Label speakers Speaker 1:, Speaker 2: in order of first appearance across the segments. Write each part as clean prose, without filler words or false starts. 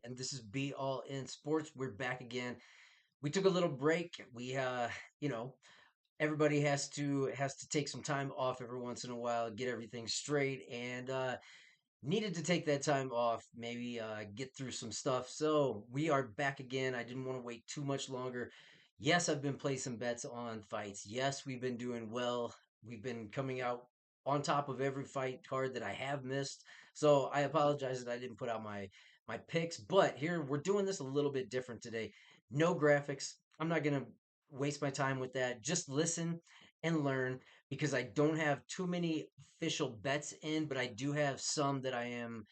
Speaker 1: and this is Be All In Sports. We're back again. We took a little break. You know, everybody has to take some time off every once in a while, get everything straight, and needed to take that time off, maybe get through some stuff. So we are back again. I didn't want to wait too much longer. Yes, I've been placing bets on fights. Yes, we've been doing well. We've been coming out on top of every fight card that I have missed. So I apologize that I didn't put out my picks, but here we're doing this a little bit different today. No graphics. I'm not gonna waste my time with that. Just listen and learn because I don't have too many official bets in, but I do have some that I'm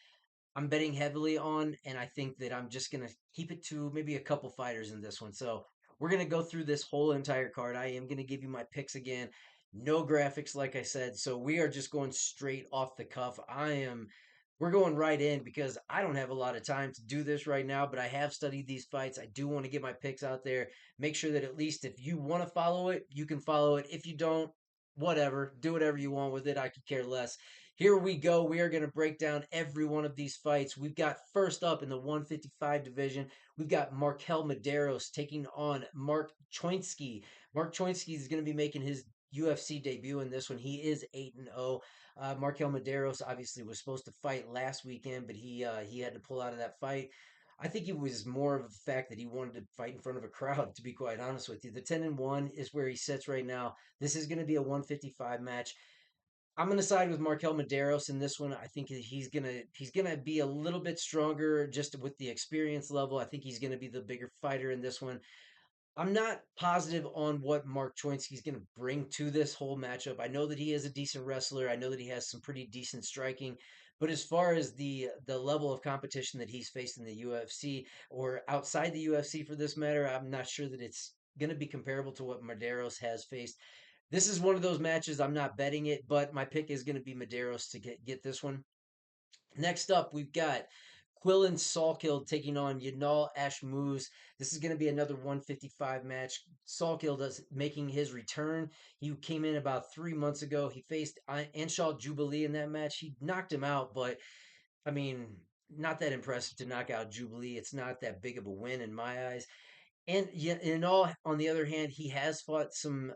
Speaker 1: betting heavily on, and I think that I'm just gonna keep it to maybe a couple fighters in this one. So we're gonna go through this whole entire card. I am gonna give you my picks again. No graphics, like I said. So we are just going straight off the cuff. We're going right in because I don't have a lot of time to do this right now, but I have studied these fights. I do want to get my picks out there. Make sure that at least if you want to follow it, you can follow it. If you don't, whatever. Do whatever you want with it. I could care less. Here we go. We are going to break down every one of these fights. We've got first up in the 155 division, we've got Markel Medeiros taking on Mark Choinsky. Mark Choinsky is going to be making his UFC debut in this one. He is 8-0. Markel Medeiros obviously was supposed to fight last weekend, but he had to pull out of that fight. I think it was more of the fact that he wanted to fight in front of a crowd, to be quite honest with you. The 10-1 is where he sits right now. This is going to be a 155 match. I'm gonna side with Markel Medeiros in this one. I think he's gonna be a little bit stronger just with the experience level. I think he's gonna be the bigger fighter in this one. I'm not positive on what Mark Choinsky's going to bring to this whole matchup. I know that he is a decent wrestler. I know that he has some pretty decent striking, but as far as the level of competition that he's faced in the UFC or outside the UFC for this matter, I'm not sure that it's going to be comparable to what Medeiros has faced. This is one of those matches I'm not betting it, but my pick is going to be Medeiros to get this one. Next up, we've got Quillen Salkild taking on Yanal Ashmouz. This is going to be another 155 match. Salkild is making his return. He came in about 3 months ago. He faced Anshal Jubilee in that match. He knocked him out, but I mean, not that impressive to knock out Jubilee. It's not that big of a win in my eyes. And yet, in all, on the other hand, he has fought some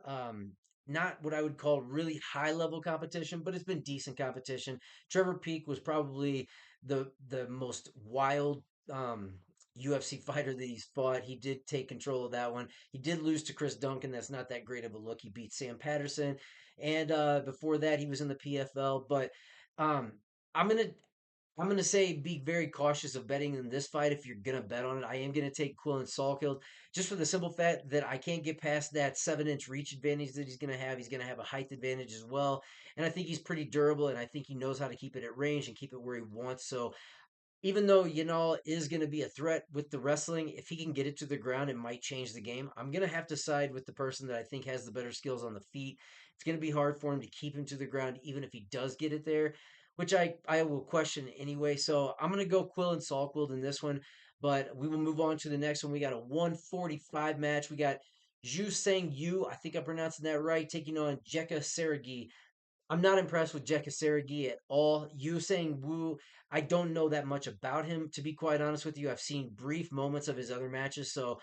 Speaker 1: not what I would call really high level competition, but it's been decent competition. Trevor Peek was probably the most wild UFC fighter that he's fought. He did take control of that one. He did lose to Chris Duncan. That's not that great of a look. He beat Sam Patterson, and before that, he was in the PFL. But um, I'm gonna I'm going to say be very cautious of betting in this fight if you're going to bet on it. I am going to take Quillen Salkild just for the simple fact that I can't get past that 7-inch reach advantage that he's going to have. He's going to have a height advantage as well. And I think he's pretty durable, and I think he knows how to keep it at range and keep it where he wants. So even though Yanal is going to be a threat with the wrestling, if he can get it to the ground, it might change the game. I'm going to have to side with the person that I think has the better skills on the feet. It's going to be hard for him to keep him to the ground, even if he does get it there, which I will question anyway. So I'm going to go Quill and Salkwild in this one, but we will move on to the next one. We got a 145 match. We got Zhu Sang Yu, I think I'm pronouncing that right, taking on Jekka Sergi. I'm not impressed with Jekasaragi at all. You saying Wu, I don't know that much about him, to be quite honest with you. I've seen brief moments of his other matches, so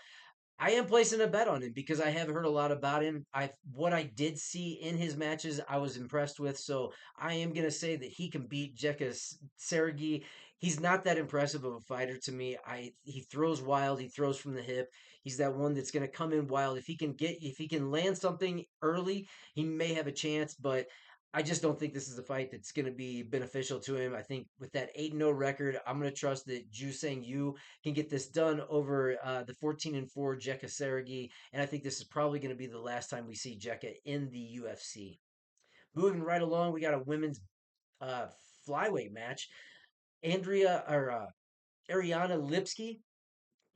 Speaker 1: I am placing a bet on him because I have heard a lot about him. I What I did see in his matches, I was impressed with. So I am gonna say that he can beat Jekka Sergi. He's not that impressive of a fighter to me. I He throws wild. He throws from the hip. He's that one that's gonna come in wild. If he can land something early, he may have a chance. But I just don't think this is a fight that's going to be beneficial to him. I think with that 8-0 record, I'm going to trust that Ju Sang Yu can get this done over the 14-4 Jekka Sergi, and I think this is probably going to be the last time we see Jekka in the UFC. Moving right along, we got a women's uh, flyweight match. Ariana Lipsky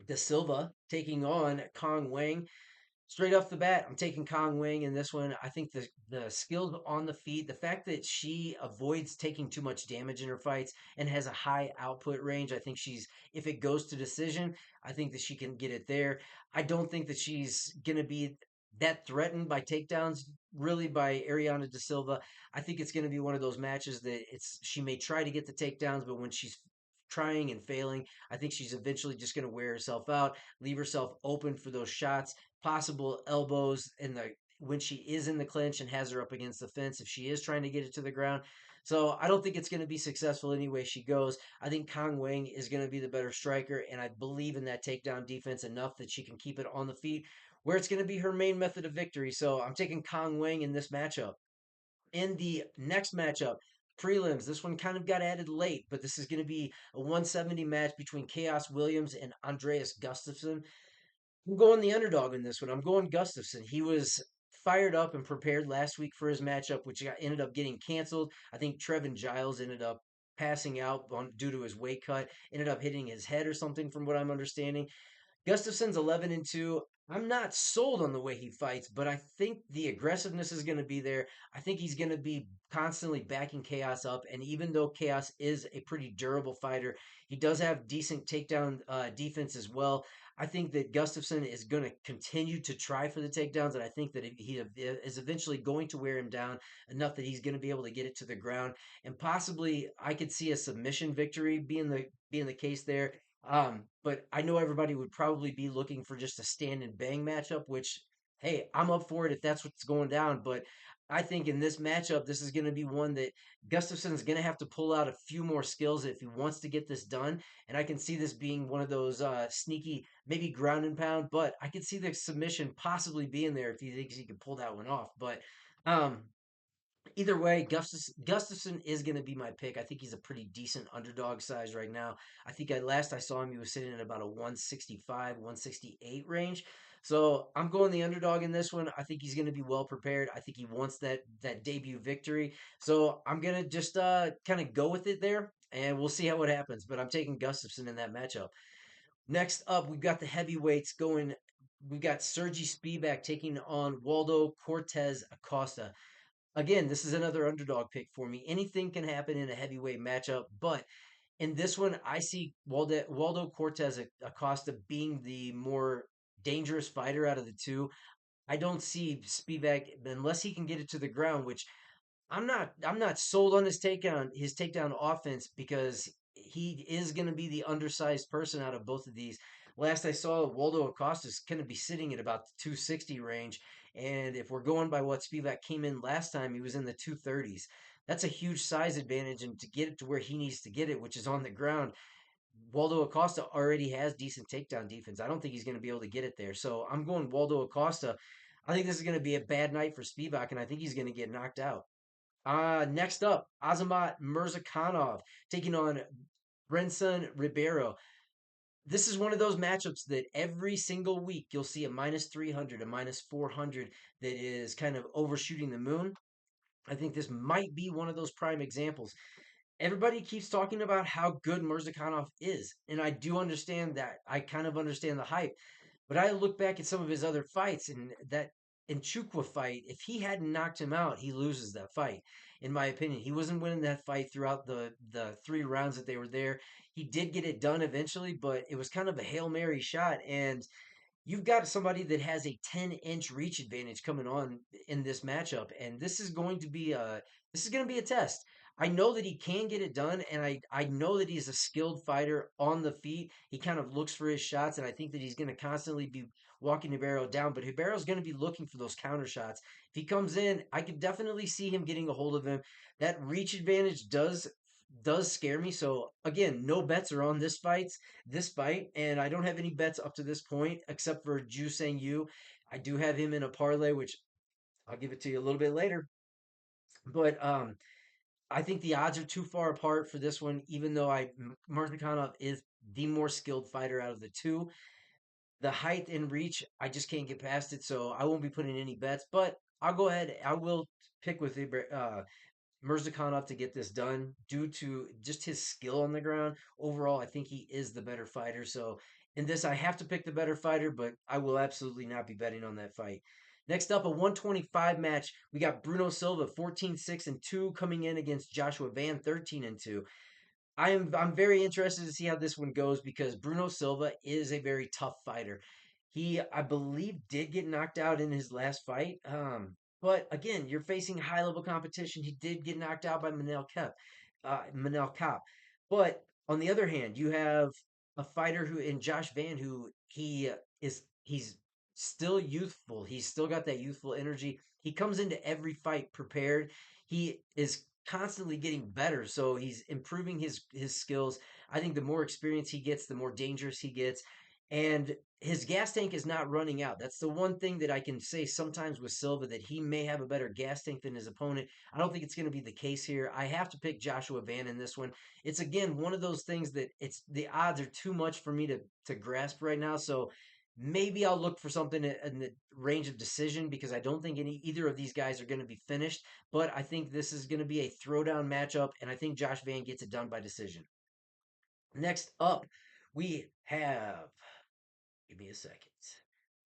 Speaker 1: da Silva taking on Kong Wang. Straight off the bat, I'm taking Kong Wing in this one. I think the skills on the feet, the fact that she avoids taking too much damage in her fights and has a high output range, I think if it goes to decision, I think that she can get it there. I don't think that she's going to be that threatened by takedowns, really, by Ariana De Silva. I think it's going to be one of those matches that she may try to get the takedowns, but when she's trying and failing. I think she's eventually just going to wear herself out, leave herself open for those shots, possible elbows in the when she is in the clinch and has her up against the fence if she is trying to get it to the ground. So I don't think it's going to be successful any way she goes. I think Kong Wing is going to be the better striker, and I believe in that takedown defense enough that she can keep it on the feet, where it's going to be her main method of victory. So I'm taking Kong Wing in this matchup. In the next matchup, prelims, this one kind of got added late, but this is going to be a 170 match between Chaos Williams and Andreas Gustafsson. I'm going the underdog in this one. I'm going Gustafson. He was fired up and prepared last week for his matchup, which ended up getting canceled. I think Trevin Giles ended up passing out due to his weight cut, ended up hitting his head or something, from what I'm understanding. Gustafson's 11-2. I'm not sold on the way he fights, but I think the aggressiveness is going to be there. I think he's going to be constantly backing Chaos up. And even though Chaos is a pretty durable fighter, he does have decent takedown defense as well. I think that Gustafson is going to continue to try for the takedowns, and I think that he is eventually going to wear him down enough that he's going to be able to get it to the ground, and possibly I could see a submission victory being the case there. But I know everybody would probably be looking for just a stand and bang matchup, which, hey, I'm up for it if that's what's going down. But I think in this matchup, this is going to be one that Gustafson's going to have to pull out a few more skills if he wants to get this done. And I can see this being one of those sneaky, maybe ground and pound, but I could see the submission possibly being there if he thinks he can pull that one off. But um, either way, Gustafson is going to be my pick. I think he's a pretty decent underdog size right now. I think last I saw him, he was sitting at about a 165, 168 range. So I'm going the underdog in this one. I think he's going to be well prepared. I think he wants that debut victory. So I'm gonna just kind of go with it there, and we'll see how it happens. But I'm taking Gustafson in that matchup. Next up, we've got the heavyweights going. We've got Sergi Spivak taking on Waldo Cortez Acosta. Again, this is another underdog pick for me. Anything can happen in a heavyweight matchup, but in this one, I see Waldo Cortez Acosta being the more dangerous fighter out of the two. I don't see Spivak unless he can get it to the ground, which I'm not sold on his takedown offense because he is going to be the undersized person out of both of these. Last I saw, Waldo Acosta is going to be sitting at about the 260 range, and if we're going by what Spivak came in last time, he was in the 230s. That's a huge size advantage, and to get it to where he needs to get it, which is on the ground, Waldo Acosta already has decent takedown defense. I don't think he's going to be able to get it there. So I'm going Waldo Acosta. I think this is going to be a bad night for Spivak, and I think he's going to get knocked out. Next up, Azamat Mirzakhanov taking on Brenson Ribeiro. This is one of those matchups that every single week you'll see a minus 300, a minus 400 that is kind of overshooting the moon. I think this might be one of those prime examples. Everybody keeps talking about how good Mirzakhanov is, and I do understand that. I kind of understand the hype. But I look back at some of his other fights, and that Nchukwu fight, if he hadn't knocked him out, he loses that fight, in my opinion. He wasn't winning that fight throughout the 3 rounds that they were there. He did get it done eventually, but it was kind of a Hail Mary shot. And you've got somebody that has a 10-inch reach advantage coming on in this matchup, and this is going to be a test. I know that he can get it done, and I know that he's a skilled fighter on the feet. He kind of looks for his shots, and I think that he's going to constantly be walking Ribeiro down, but Ribeiro's going to be looking for those counter shots. If he comes in, I could definitely see him getting a hold of him. That reach advantage does scare me. So again, no bets are on this fight, and I don't have any bets up to this point except for Ju Sang Yu. I do have him in a parlay, which I'll give it to you a little bit later. But I think the odds are too far apart for this one, even though Murtakanov is the more skilled fighter out of the two. The height and reach, I just can't get past it, so I won't be putting any bets. But I'll go ahead. I will pick with Mirzakhanov to get this done due to just his skill on the ground. Overall, I think he is the better fighter. So in this, I have to pick the better fighter, but I will absolutely not be betting on that fight. Next up, a 125 match. We got Bruno Silva, 14-6-2, coming in against Joshua Van, 13-2. I'm very interested to see how this one goes because Bruno Silva is a very tough fighter. He, I believe, did get knocked out in his last fight. But again, you're facing high level competition. He did get knocked out by Manel Kape. But On the other hand, you have a fighter who in Josh Van who he's still youthful. He's still got that youthful energy. He comes into every fight prepared. He is constantly getting better, so he's improving his skills. I think the more experience he gets, the more dangerous he gets, and his gas tank is not running out. That's the one thing that I can say sometimes with Silva, that he may have a better gas tank than his opponent. I don't think it's going to be the case here. I have to pick Joshua Van in this one. It's again one of those things that it's the odds are too much for me to grasp right now. So maybe I'll look for something in the range of decision, because I don't think either of these guys are going to be finished. But I think this is going to be a throwdown matchup, and I think Josh Van gets it done by decision. Next up, we have. Give me a second.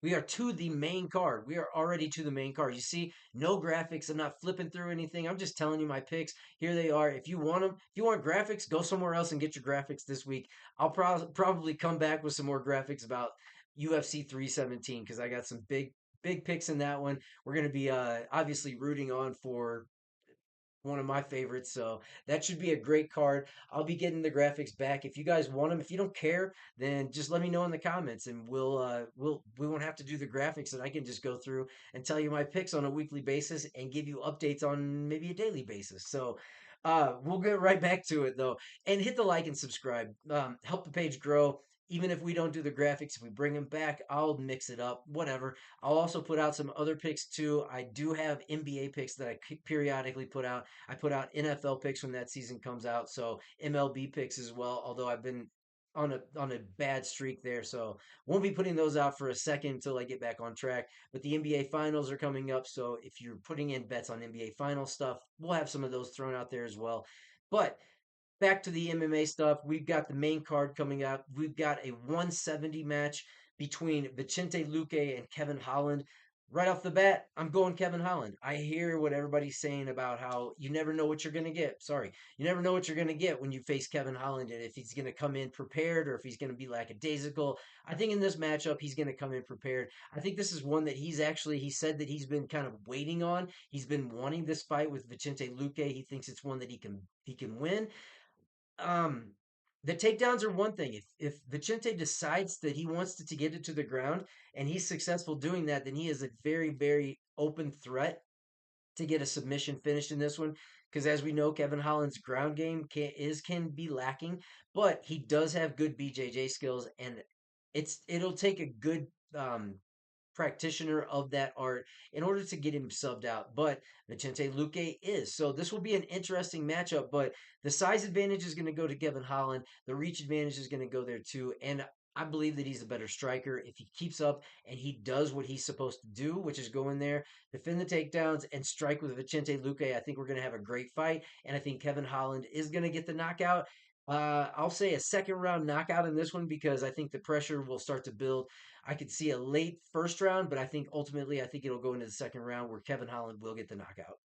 Speaker 1: We are to the main card. We are already to the main card. You see, no graphics. I'm not flipping through anything. I'm just telling you my picks. Here they are. If you want them, if you want graphics, go somewhere else and get your graphics this week. I'll probably come back with some more graphics about UFC 317, because I got some big picks in that one. We're going to be obviously rooting on for one of my favorites. So that should be a great card. I'll be getting the graphics back. If you guys want them, if you don't care, then just let me know in the comments, and we won't have to do the graphics, and I can just go through and tell you my picks on a weekly basis and give you updates on maybe a daily basis. So we'll get right back to it though, and hit the like and subscribe. Help the page grow. Even if we don't do the graphics, if we bring them back, I'll mix it up, whatever. I'll also put out some other picks too. I do have NBA picks that I periodically put out. I put out NFL picks when that season comes out, so MLB picks as well. Although I've been on a bad streak there, so won't be putting those out for a second until I get back on track. But the NBA finals are coming up, so if you're putting in bets on NBA final stuff, we'll have some of those thrown out there as well. But back to the MMA stuff. We've got the main card coming up. We've got a 170 match between Vicente Luque and Kevin Holland. Right off the bat, I'm going Kevin Holland. I hear what everybody's saying about how you never know what you're going to get. Sorry. You never know what you're going to get when you face Kevin Holland, and if he's going to come in prepared or if he's going to be lackadaisical. I think in this matchup, he's going to come in prepared. I think this is one that he said that he's been kind of waiting on. He's been wanting this fight with Vicente Luque. He thinks it's one that he can win. um the takedowns are one thing. If Vicente decides that he wants to get it to the ground and he's successful doing that, then he is a very open threat to get a submission finished in this one. Because as we know, Kevin Holland's ground game can be lacking, but he does have good BJJ skills, and it'll take a good um practitioner of that art in order to get him subbed out. But Vicente Luque is. So this will be an interesting matchup. But the size advantage is going to go to Kevin Holland. The reach advantage is going to go there too. And I believe that he's a better striker. If he keeps up and he does what he's supposed to do, which is go in there, defend the takedowns, and strike with Vicente Luque, I think we're going to have a great fight. And I think Kevin Holland is going to get the knockout. I'll say a second round knockout in this one, because I think the pressure will start to build. I could see a late first round, but I think ultimately I think it'll go into the second round where Kevin Holland will get the knockout.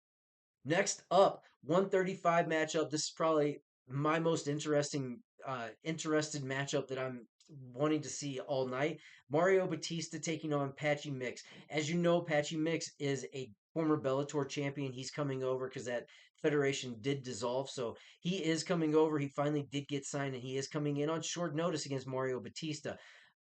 Speaker 1: Next up, 135 matchup. This is probably my most interested matchup that I'm wanting to see all night. Mario Batista taking on Patchy Mix. As you know, Patchy Mix is a former Bellator champion. He's coming over because that federation did dissolve. So he is coming over. He finally did get signed, and he is coming in on short notice against Mario Batista.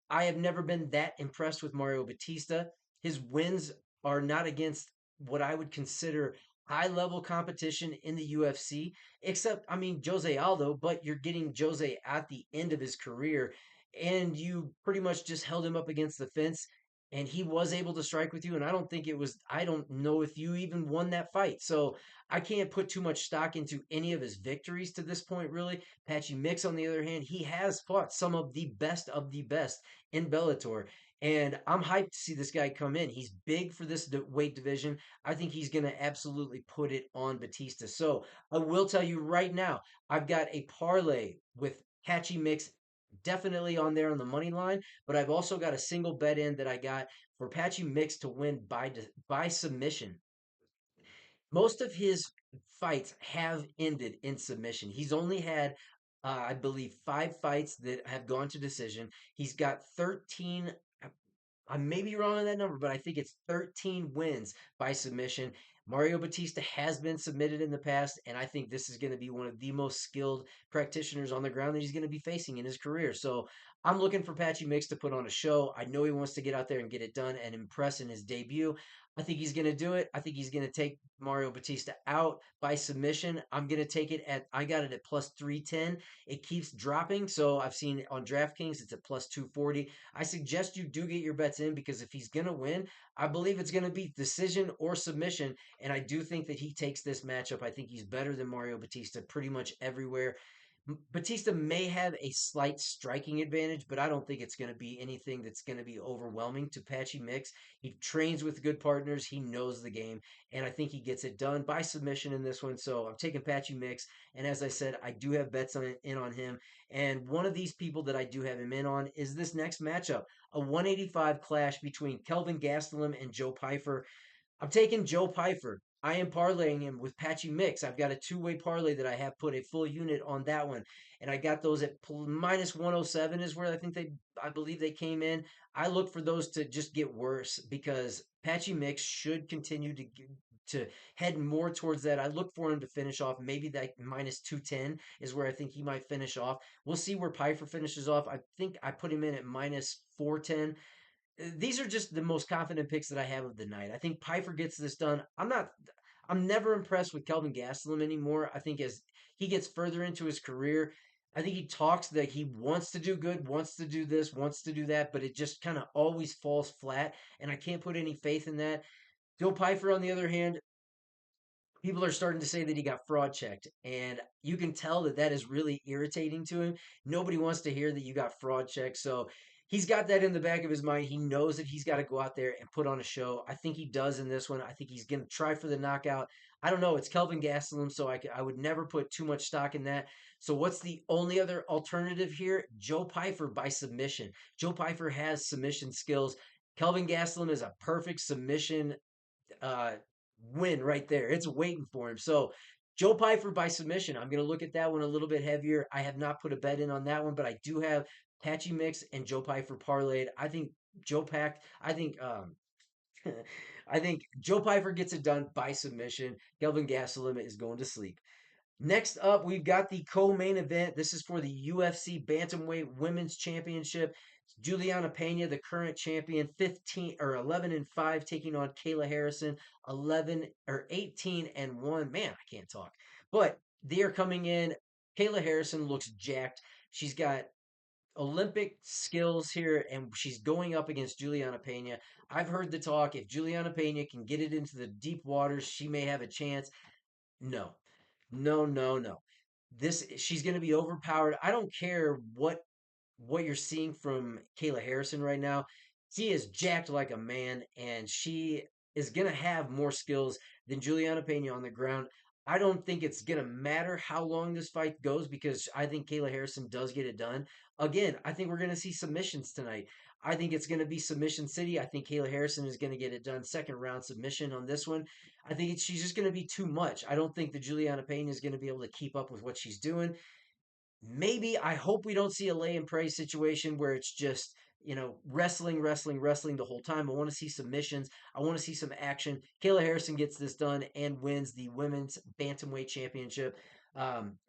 Speaker 1: I have never been that impressed with Mario Batista. His wins are not against what I would consider high level competition in the UFC, except, I mean, Jose Aldo, but you're getting Jose at the end of his career, and you pretty much just held him up against the fence. And he was able to strike with you, and I don't know if you even won that fight. So I can't put too much stock into any of his victories to this point, really. Patchy Mix, on the other hand, he has fought some of the best in Bellator. And I'm hyped to see this guy come in. He's big for this weight division. I think he's going to absolutely put it on Batista. So I will tell you right now, I've got a parlay with Patchy Mix definitely on there on the money line, but I've also got a single bet in that I got for Patchy Mix to win by submission. Most of his fights have ended in submission. He's only had, I believe, 5 fights that have gone to decision. He's got 13. I may be wrong on that number, but I think it's 13 wins by submission. Mario Batista has been submitted in the past, and I think this is going to be one of the most skilled practitioners on the ground that he's going to be facing in his career. So I'm looking for Patchy Mix to put on a show. I know he wants to get out there and get it done and impress in his debut. I think he's going to do it. I think he's going to take Mario Batista out by submission. I'm going to take it at, I got it at plus 310. It keeps dropping. So I've seen on DraftKings, it's at plus 240. I suggest you do get your bets in because if he's going to win, I believe it's going to be decision or submission. And I do think that he takes this matchup. I think he's better than Mario Batista pretty much everywhere. Batista may have a slight striking advantage, but I don't think it's going to be anything that's going to be overwhelming to Patchy Mix. He trains with good partners. He knows the game, and I think he gets it done by submission in this one. So I'm taking Patchy Mix, and as I said, I do have bets in on him. And one of these people that I do have him in on is this next matchup, a 185 clash between Kelvin Gastelum and Joe Pyfer. I'm taking Joe Pyfer. I am parlaying him with Patchy Mix. I've got a two-way parlay that I have put a full unit on that one, and I got those at minus 107 is where I believe they came in. I look for those to just get worse because Patchy Mix should continue to head more towards that. I look for him to finish off maybe that minus 210 is where I think he might finish off. We'll see where Pyfer finishes off. I think I put him in at minus 410. These are just the most confident picks that I have of the night. I think Piper gets this done. I'm never impressed with Kelvin Gastelum anymore. I think as he gets further into his career, I think he talks that he wants to do good, wants to do this, wants to do that, but it just kind of always falls flat. And I can't put any faith in that. Joe Pfeiffer, on the other hand, people are starting to say that he got fraud checked, and you can tell that that is really irritating to him. Nobody wants to hear that you got fraud checked, so he's got that in the back of his mind. He knows that he's got to go out there and put on a show. I think he does in this one. I think he's going to try for the knockout. I don't know. It's Kelvin Gastelum, so I would never put too much stock in that. So what's the only other alternative here? Joe Pyfer by submission. Joe Pyfer has submission skills. Kelvin Gastelum is a perfect submission uh, win right there. It's waiting for him. So Joe Pyfer by submission. I'm going to look at that one a little bit heavier. I have not put a bet in on that one, but I do have Patchy Mix and Joe Pyfer parlayed. I think Joe Pack. I think I think Joe Pyfer gets it done by submission. Kelvin Gastelum is going to sleep. Next up, we've got the co-main event. This is for the UFC Bantamweight Women's Championship. Julianna Pena, the current champion, 15 or 11 and 5, taking on Kayla Harrison, 11 or 18 and 1. Man, I can't talk. But they are coming in. Kayla Harrison looks jacked. She's got Olympic skills here, and she's going up against Julianna Pena. I've heard the talk. If Julianna Pena can get it into the deep waters, she may have a chance. No, no, no, no. This she's going to be overpowered. I don't care what you're seeing from Kayla Harrison right now. She is jacked like a man, and she is going to have more skills than Juliana Pena on the ground. I don't think it's going to matter how long this fight goes because I think Kayla Harrison does get it done. Again, I think we're going to see submissions tonight. I think it's going to be submission city. I think Kayla Harrison is going to get it done. Second round submission on this one. I think she's just going to be too much. I don't think that Juliana Pena is going to be able to keep up with what she's doing. Maybe I hope we don't see a lay and pray situation where it's just wrestling, wrestling, wrestling the whole time. I want to see submissions. I want to see some action. Kayla Harrison gets this done and wins the women's bantamweight championship.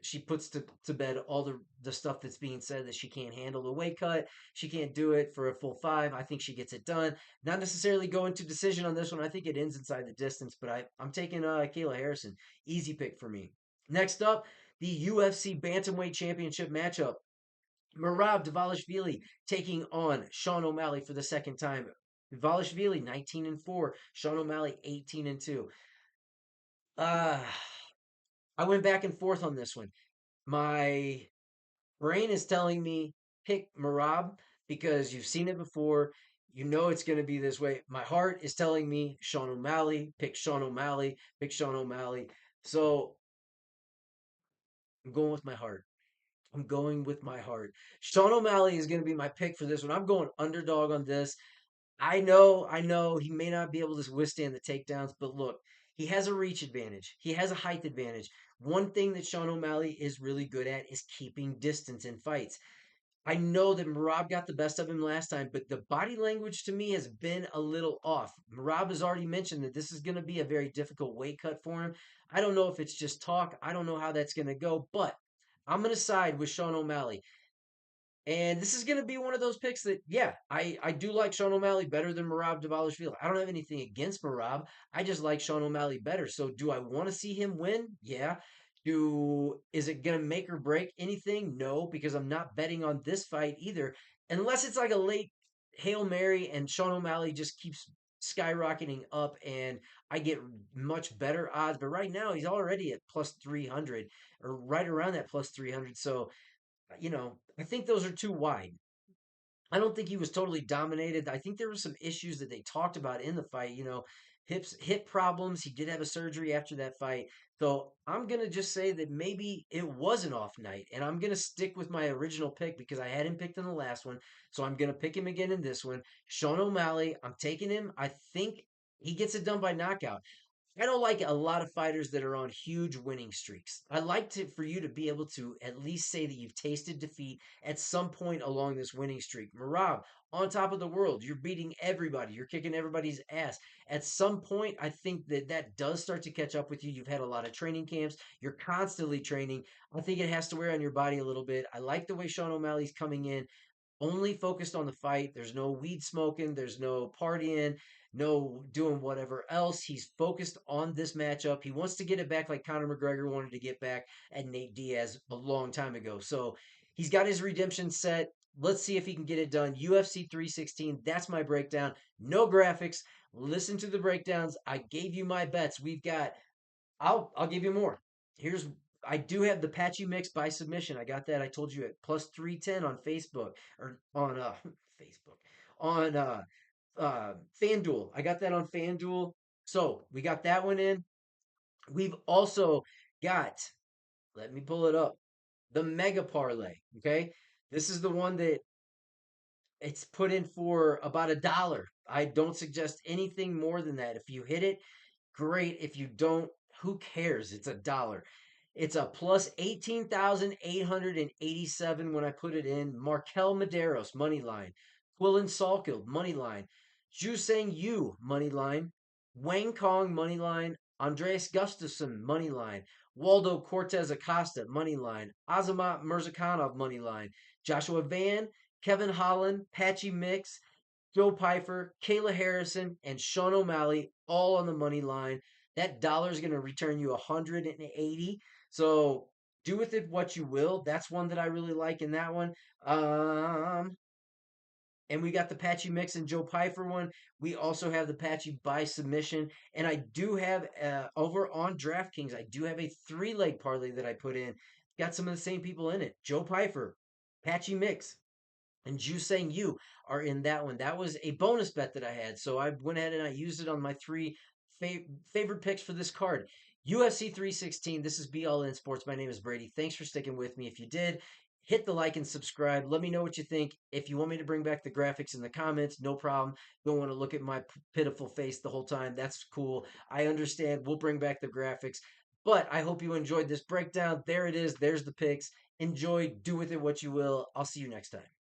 Speaker 1: She puts to bed all the stuff that's being said that she can't handle the weight cut. She can't do it for a full five. I think she gets it done. Not necessarily going to decision on this one. I think it ends inside the distance, but I'm taking Kayla Harrison. Easy pick for me. Next up, the UFC Bantamweight Championship matchup. Merab Dvalishvili taking on Sean O'Malley for the second time. Dvalishvili 19 and 4, Sean O'Malley 18 and 2. Uh I went back and forth on this one. My brain is telling me pick Merab because you've seen it before. You know it's going to be this way. My heart is telling me Sean O'Malley, pick Sean O'Malley, pick Sean O'Malley. So I'm going with my heart. I'm going with my heart. Sean O'Malley is going to be my pick for this one. I'm going underdog on this. I know he may not be able to withstand the takedowns, but look, he has a reach advantage. He has a height advantage. One thing that Sean O'Malley is really good at is keeping distance in fights. I know that Merab got the best of him last time, but the body language to me has been a little off. Merab has already mentioned that this is going to be a very difficult weight cut for him. I don't know if it's just talk. I don't know how that's going to go, but I'm going to side with Sean O'Malley. And this is going to be one of those picks that, yeah, I do like Sean O'Malley better than Merab Dvalishvili. I don't have anything against Merab. I just like Sean O'Malley better. So do I want to see him win? Yeah. Is it going to make or break anything? No, because I'm not betting on this fight either, unless it's like a late Hail Mary and Sean O'Malley just keeps skyrocketing up and I get much better odds. But right now he's already at plus 300 or right around that plus 300. So I think those are too wide. I don't think he was totally dominated. I think there were some issues that they talked about in the fight. Hip problems. He did have a surgery after that fight. So I'm gonna just say that maybe it was an off night, and I'm gonna stick with my original pick because I had him picked in the last one. So I'm gonna pick him again in this one. Sean O'Malley. I'm taking him. I think he gets it done by knockout. I don't like a lot of fighters that are on huge winning streaks. I like for you to be able to at least say that you've tasted defeat at some point along this winning streak. Merab, on top of the world, you're beating everybody, you're kicking everybody's ass. At some point, I think that that does start to catch up with you. You've had a lot of training camps, you're constantly training. I think it has to wear on your body a little bit. I like the way Sean O'Malley's coming in only focused on the fight. There's no weed smoking, there's no partying, no doing whatever else. He's focused on this matchup. He wants to get it back like Conor McGregor wanted to get back at Nate Diaz a long time ago. So he's got his redemption set. Let's see if he can get it done. UFC 316, that's my breakdown. No graphics. Listen to the breakdowns. I gave you my bets. I'll give you more. Here's I do have the Patchy mix by submission. I got that. I told you at plus 310 on Facebook or on Facebook on FanDuel. I got that on FanDuel. So we got that one in. We've also got, let me pull it up, the Mega Parlay. Okay. This is the one that it's put in for about $1. I don't suggest anything more than that. If you hit it, great. If you don't, who cares? It's $1. It's a plus 18,887 when I put it in. Markel Maderos, money line. Quillen Salkild, money line. Jusang Yu, money line. Wang Kong, money line. Andreas Gustafsson, money line. Waldo Cortez Acosta, money line. Azamat Mirzakhanov, money line. Joshua Van, Kevin Holland, Patchy Mix, Joe Pfeiffer, Kayla Harrison, and Sean O'Malley all on the money line. That dollar is going to return you 180. So do with it what you will. That's one that I really like in that one. Um, and we got the Patchy Mix and Joe Pfeiffer one. We also have the Patchy by submission. And I do have over on DraftKings, I do have a 3-leg parlay that I put in. Got some of the same people in it. Joe Pfeiffer, Patchy Mix, and Ju saying you are in that one. That was a bonus bet that I had. So I went ahead and I used it on my three favorite picks for this card. UFC 316. This is Be All In Sports. My name is Brady. Thanks for sticking with me. If you did, hit the like and subscribe. Let me know what you think. If you want me to bring back the graphics in the comments, no problem. Don't want to look at my pitiful face the whole time. That's cool. I understand. We'll bring back the graphics. But I hope you enjoyed this breakdown. There it is. There's the picks. Enjoy. Do with it what you will. I'll see you next time.